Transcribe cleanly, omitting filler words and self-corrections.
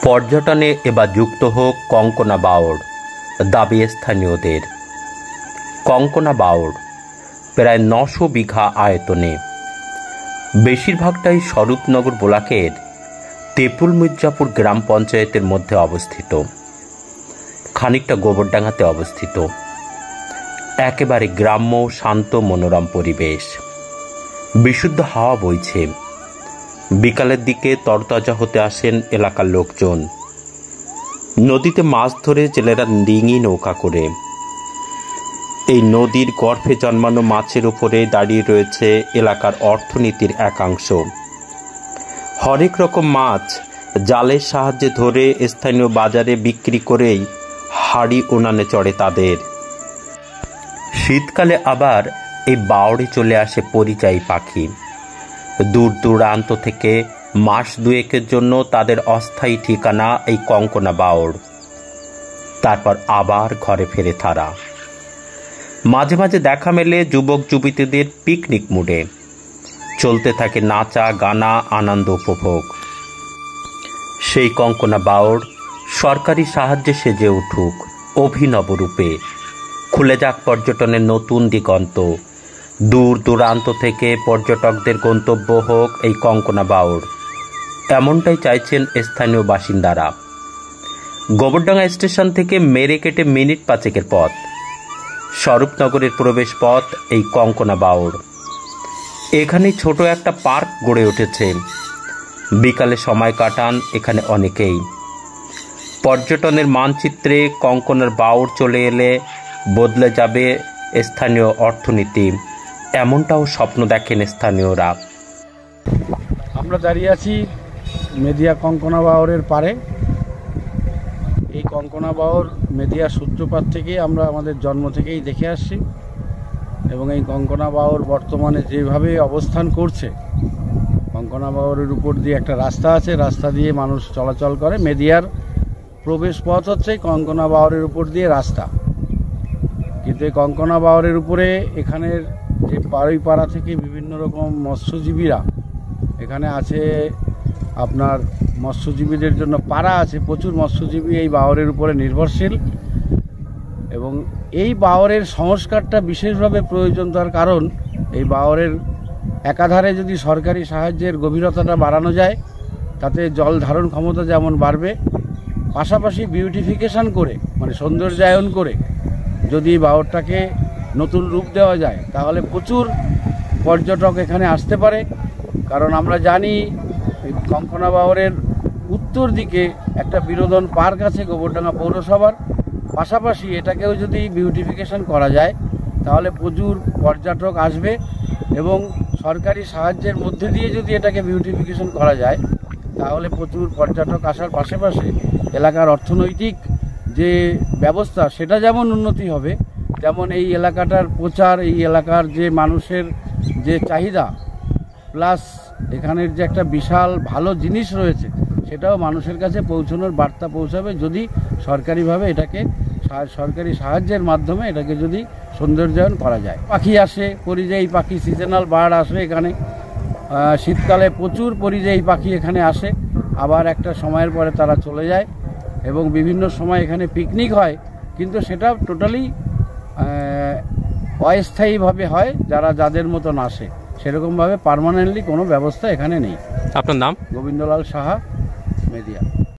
পর্যটনে এবার যুক্ত হোক কঙ্কনা বাওড়, দাবি স্থানীয়দের। কঙ্কনা বাওড় প্রায় ৯০০ বিঘা আয়তনে, বেশিরভাগটাই স্বরূপনগর ব্লকের তেঁতুল মির্জাপুর গ্রাম পঞ্চায়েতের মধ্যে অবস্থিত, খানিকটা গোবরডাঙ্গাতে অবস্থিত। একেবারে গ্রাম্য, শান্ত, মনোরম পরিবেশ, বিশুদ্ধ হাওয়া বইছে। বিকালের দিকে তরতাজা হতে আসেন এলাকার লোকজন। নদীতে মাছ ধরে জেলেরা ডিঙি নৌকা করে। এই নদীর গর্ভে জন্মানো মাছের উপরে দাঁড়িয়ে রয়েছে এলাকার অর্থনীতির একাংশ। হরেক রকম মাছ জালের সাহায্যে ধরে স্থানীয় বাজারে বিক্রি করেই হাড়ি উনানে চড়ে তাদের। শীতকালে আবার এই বাওড়ে চলে আসে পরিযায়ী পাখি। দূর দূরান্ত থেকে মাস দুয়েকের জন্য তাদের অস্থায়ী ঠিকানা এই কঙ্কনা বাওড়। তারপর আবার ঘরে ফেরে তারা। মাঝে মাঝে দেখা মেলে যুবক যুবতীদের পিকনিক মুডে। চলতে থাকে নাচা, গানা, আনন্দ উপভোগ। সেই কঙ্কনা বাওড় সরকারি সাহায্যে সেজে উঠুক অভিনব রূপে। খুলে যাক পর্যটনের নতুন দিগন্ত। দূর দূরান্ত থেকে পর্যটকদের গন্তব্য হোক এই কঙ্কনা বাওড়, এমনটাই চাইছেন স্থানীয় বাসিন্দারা। গোবরডাঙ্গা স্টেশন থেকে মেরে কেটে মিনিট ৫ পথ। স্বরূপনগরের প্রবেশ পথ এই কঙ্কনা বাওড়। এখানে ছোট একটা পার্ক গড়ে উঠেছে। বিকালে সময় কাটান এখানে অনেকেই। পর্যটনের মানচিত্রে কঙ্কনার বাওড় চলে এলে বদলে যাবে স্থানীয় অর্থনীতি, এমনটাও স্বপ্ন দেখেন স্থানীয়রা। আমরা দাঁড়িয়ে আছি মেদিয়া কঙ্কনা বাওড়ের পারে। এই কঙ্কনা বাওড় মেদিয়ার সূত্রপাত থেকে আমরা আমাদের জন্ম থেকেই দেখে আসছি, এবং এই কঙ্কনা বাওড় বর্তমানে যেভাবে অবস্থান করছে, কঙ্কনা বাওড়ের উপর দিয়ে একটা রাস্তা আছে, রাস্তা দিয়ে মানুষ চলাচল করে। মেদিয়ার প্রবেশ পথ হচ্ছে কঙ্কনা বাওড়ের উপর দিয়ে রাস্তা। কিন্তু এই কঙ্কনা বাওড়ের উপরে এখানের যে পাড়া থেকে বিভিন্ন রকম মৎস্যজীবীরা এখানে আছে, আপনার মৎস্যজীবীদের জন্য পাড়া আছে, প্রচুর মৎস্যজীবী এই বাওড়ের উপরে নির্ভরশীল। এবং এই বাওড়ের সংস্কারটা বিশেষভাবে প্রয়োজন, তার কারণ এই বাওড়ের একাধারে যদি সরকারি সাহায্যের গভীরতাটা বাড়ানো যায়, তাতে জল ধারণ ক্ষমতা যেমন বাড়বে, পাশাপাশি বিউটিফিকেশন করে, মানে সৌন্দর্যায়ন করে যদি বাওড়টাকে নতুন রূপ দেওয়া যায়, তাহলে প্রচুর পর্যটক এখানে আসতে পারে। কারণ আমরা জানি কঙ্কনা বাওড়ের উত্তর দিকে একটা বিনোদন পার্ক আছে গোবরডাঙ্গা পৌরসভার, পাশাপাশি এটাকেও যদি বিউটিফিকেশন করা যায় তাহলে প্রচুর পর্যটক আসবে। এবং সরকারি সাহায্যের মধ্যে দিয়ে যদি এটাকে বিউটিফিকেশন করা যায় তাহলে প্রচুর পর্যটক আসার পাশাপাশি এলাকার অর্থনৈতিক যে ব্যবস্থা সেটা যেমন উন্নতি হবে, তেমন এই এলাকাটার প্রচার, এই এলাকার যে মানুষের যে চাহিদা, প্লাস এখানের যে একটা বিশাল ভালো জিনিস রয়েছে সেটাও মানুষের কাছে পৌঁছানোর বার্তা পৌঁছাবে যদি সরকারিভাবে এটাকে সরকারি সাহায্যের মাধ্যমে এটাকে যদি সৌন্দর্যায়ন করা যায়। পাখি আসে, পরিযায়ী পাখি, সিজনাল বার্ড আসে এখানে। শীতকালে প্রচুর পরিযায়ী পাখি এখানে আসে, আবার একটা সময়ের পরে তারা চলে যায়। এবং বিভিন্ন সময় এখানে পিকনিক হয়, কিন্তু সেটা টোটালি অস্থায়ীভাবে হয়, যাদের মতন আসে। সেরকমভাবে পার্মানেন্টলি কোনো ব্যবস্থা এখানে নেই। আপনার নাম? গোবিন্দলাল সাহা, মেদিয়া।